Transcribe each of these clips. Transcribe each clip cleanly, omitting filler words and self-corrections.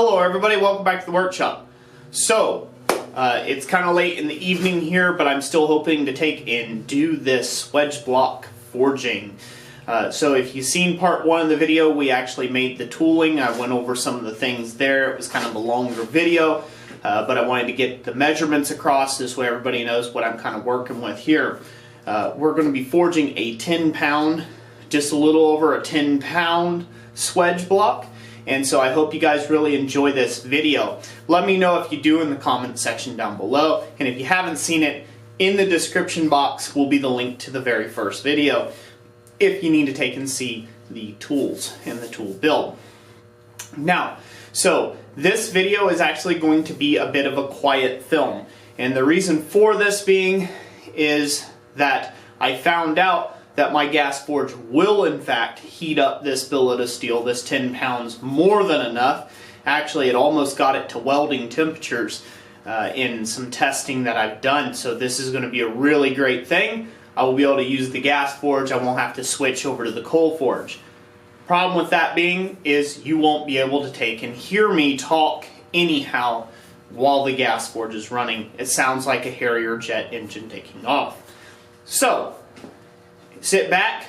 Hello everybody, welcome back to the workshop. So, it's kind of late in the evening here, but I'm still hoping to take and do this Swage block forging. So if you've seen part one of the video, we actually made the tooling. I went over some of the things there. It was kind of a longer video, but I wanted to get the measurements across this way everybody knows what I'm kind of working with here. We're going to be forging a 10-pound, just a little over a 10-pound Swage block. And so I hope you guys really enjoy this video. Let me know if you do in the comment section down below. And if you haven't seen it, in the description box will be the link to the very first video if you need to take and see the tools and the tool build. Now, so this video is actually going to be a bit of a quiet film. And the reason for this being is that I found out that my gas forge will in fact heat up this billet of steel, this 10 pounds, more than enough. Actually, it almost got it to welding temperatures in some testing that I've done, so this is going to be a really great thing. I will be able to use the gas forge. I won't have to switch over to the coal forge. Problem with that being is you won't be able to take and hear me talk anyhow while the gas forge is running. It sounds like a Harrier jet engine taking off. So, sit back,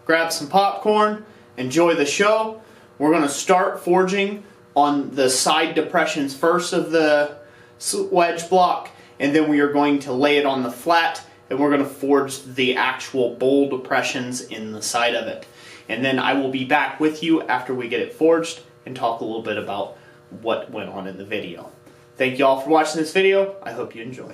grab some popcorn, enjoy the show. We're going to start forging on the side depressions first of the Swage block, and then we are going to lay it on the flat, and we're going to forge the actual bowl depressions in the side of it. And then I will be back with you after we get it forged and talk a little bit about what went on in the video. Thank you all for watching this video. I hope you enjoy.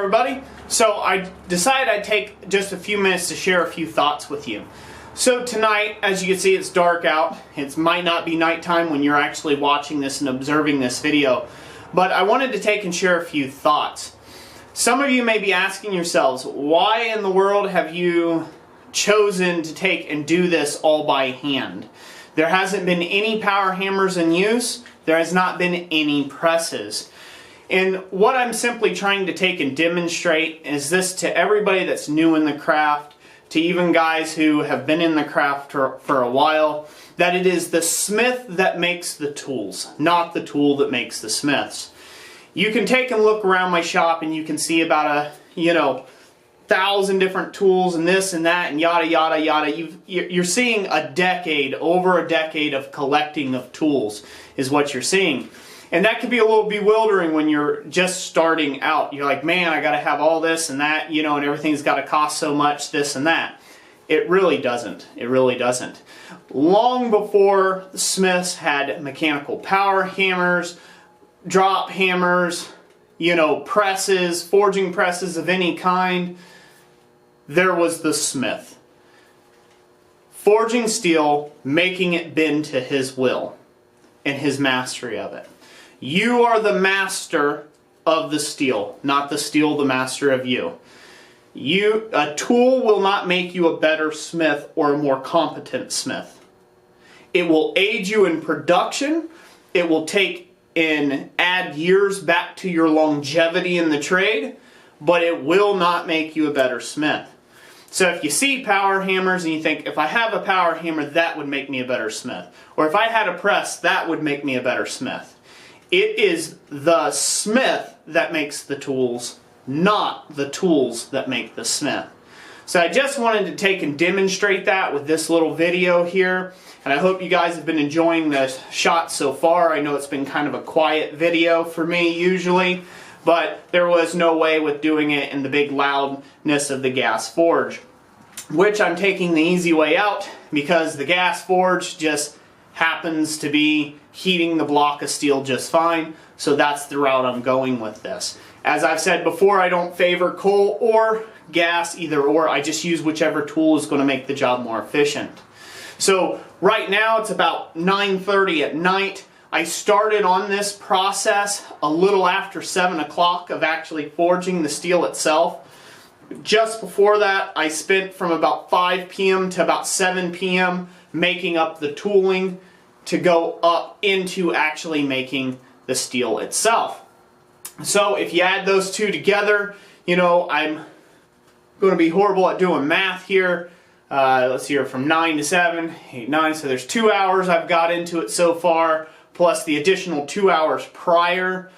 everybody. So I decided I'd take just a few minutes to share a few thoughts with you. So tonight, as you can see, it's dark out. It might not be nighttime when you're actually watching this and observing this video, but I wanted to take and share a few thoughts. Some of you may be asking yourselves, why in the world have you chosen to take and do this all by hand? There hasn't been any power hammers in use. There has not been any presses. And what I'm simply trying to take and demonstrate is this to everybody that's new in the craft, to even guys who have been in the craft for a while, that it is the smith that makes the tools, not the tool that makes the smiths. You can take and look around my shop and you can see about 1,000 different tools and this and that and yada yada yada. You're seeing over a decade of collecting of tools is what you're seeing. And that can be a little bewildering when you're just starting out. You're like, man, I got to have all this and that, and everything's got to cost so much, this and that. It really doesn't. It really doesn't. Long before the smiths had mechanical power hammers, drop hammers, presses, forging presses of any kind, there was the smith. Forging steel, making it bend to his will and his mastery of it. You are the master of the steel, not the steel the master of you. A tool will not make you a better smith or a more competent smith. It will aid you in production. It will take and add years back to your longevity in the trade, but it will not make you a better smith. So if you see power hammers and you think, if I have a power hammer, that would make me a better smith. Or if I had a press, that would make me a better smith. It is the smith that makes the tools, not the tools that make the smith. So I just wanted to take and demonstrate that with this little video here. And I hope you guys have been enjoying the shot so far. I know it's been kind of a quiet video for me usually, but there was no way with doing it in the big loudness of the gas forge, which I'm taking the easy way out because the gas forge just happens to be heating the block of steel just fine, so that's the route I'm going with this. As I've said before, I don't favor coal or gas, either or. I just use whichever tool is going to make the job more efficient. So right now it's about 9:30 at night. I started on this process a little after 7 o'clock of actually forging the steel itself. Just before that, I spent from about 5 p.m. to about 7 p.m. making up the tooling to go up into actually making the steel itself. So if you add those two together, I'm going to be horrible at doing math here. Let's see here, from 9 to 7, 8, 9, so there's 2 hours I've got into it so far, plus the additional 2 hours prior,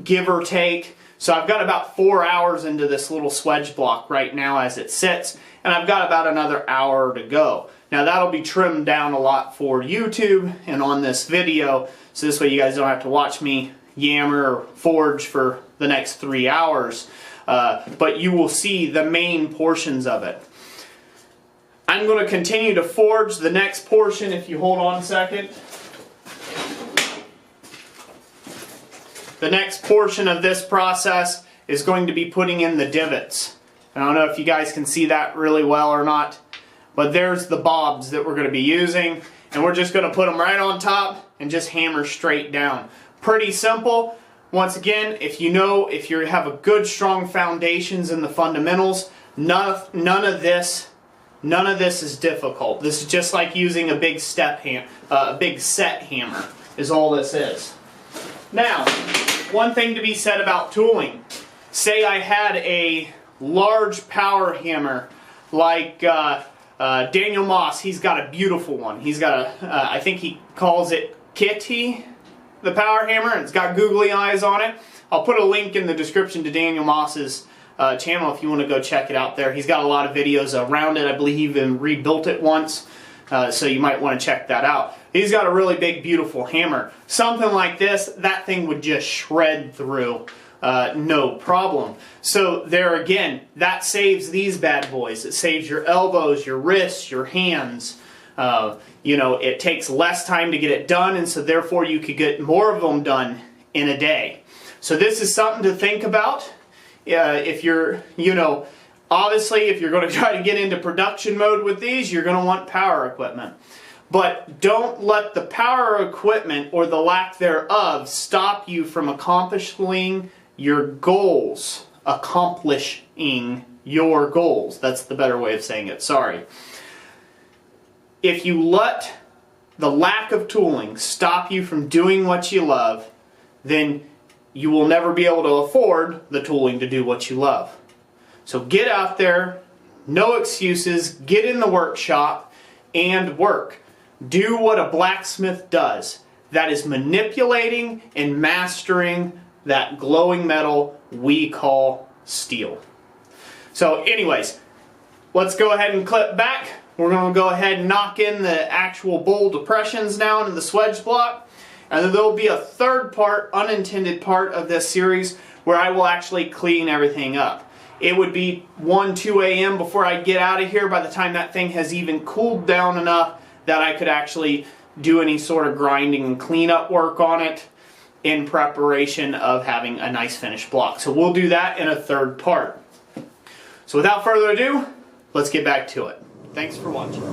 give or take. So I've got about 4 hours into this little Swage block right now as it sits, and I've got about another hour to go. Now that'll be trimmed down a lot for YouTube and on this video, so this way you guys don't have to watch me yammer or forge for the next 3 hours, but you will see the main portions of it. I'm going to continue to forge the next portion. If you hold on a second. The next portion of this process is going to be putting in the divots. I don't know if you guys can see that really well or not, but there's the bobs that we're going to be using, and we're just going to put them right on top and just hammer straight down. Pretty simple. Once again, if you have a good strong foundations in the fundamentals, none of this is difficult. This is just like using a big set hammer is all this is. Now, one thing to be said about tooling. Say I had a large power hammer like Daniel Moss. He's got a beautiful one. He's got I think he calls it Kitty, the power hammer, and it's got googly eyes on it. I'll put a link in the description to Daniel Moss's channel if you want to go check it out there. He's got a lot of videos around it. I believe he even rebuilt it once, so you might want to check that out. He's got a really big, beautiful hammer. Something like this, that thing would just shred through, no problem. So there again, that saves these bad boys. It saves your elbows, your wrists, your hands. It takes less time to get it done, and so therefore you could get more of them done in a day. So this is something to think about. if you're, obviously if you're going to try to get into production mode with these, you're going to want power equipment. But don't let the power equipment or the lack thereof stop you from accomplishing your goals. Accomplishing your goals. That's the better way of saying it, sorry. If you let the lack of tooling stop you from doing what you love, then you will never be able to afford the tooling to do what you love. So get out there, no excuses, get in the workshop and work. Do what a blacksmith does. That is manipulating and mastering that glowing metal we call steel. So anyways, let's go ahead and clip back. We're going to go ahead and knock in the actual bowl depressions now into the swedge block. And then there will be a third part, unintended part of this series where I will actually clean everything up. It would be 1, 2 a.m. before I get out of here by the time that thing has even cooled down enough that I could actually do any sort of grinding and cleanup work on it in preparation of having a nice finished block. So we'll do that in a third part. So without further ado, let's get back to it. Thanks for watching.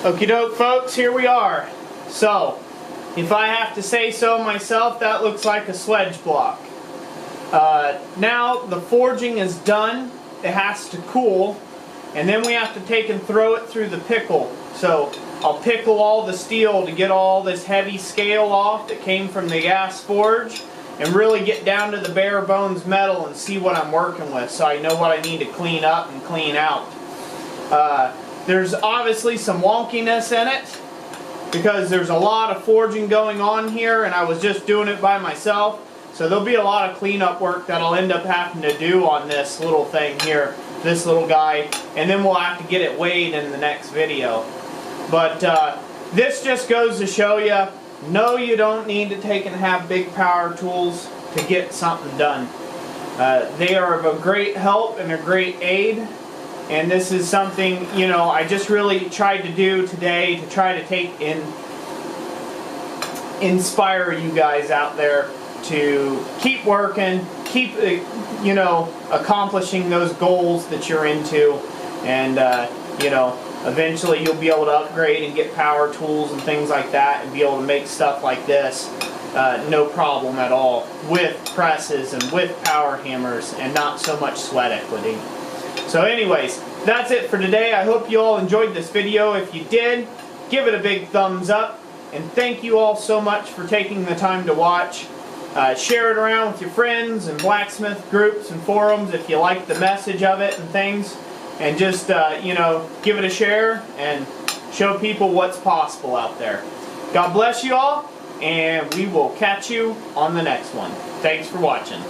Okie doke, folks, here we are. So, if I have to say so myself, that looks like a Swage block. Now the forging is done. It has to cool, and then we have to take and throw it through the pickle. So I'll pickle all the steel to get all this heavy scale off that came from the gas forge, and really get down to the bare bones metal and see what I'm working with, so I know what I need to clean up and clean out. There's obviously some wonkiness in it because there's a lot of forging going on here, and I was just doing it by myself. So there'll be a lot of cleanup work that I'll end up having to do on this little thing here, this little guy, and then we'll have to get it weighed in the next video. But this just goes to show you, no, you don't need to take and have big power tools to get something done. They are of a great help and a great aid. And this is something, you know, I just really tried to do today to try to take and inspire you guys out there to keep working, keep, you know, accomplishing those goals that you're into, and, you know, eventually you'll be able to upgrade and get power tools and things like that and be able to make stuff like this no problem at all with presses and with power hammers and not so much sweat equity. So anyways, that's it for today. I hope you all enjoyed this video. If you did, give it a big thumbs up. And thank you all so much for taking the time to watch. Share it around with your friends and blacksmith groups and forums if you like the message of it and things. And just, you know, give it a share and show people what's possible out there. God bless you all, and we will catch you on the next one. Thanks for watching.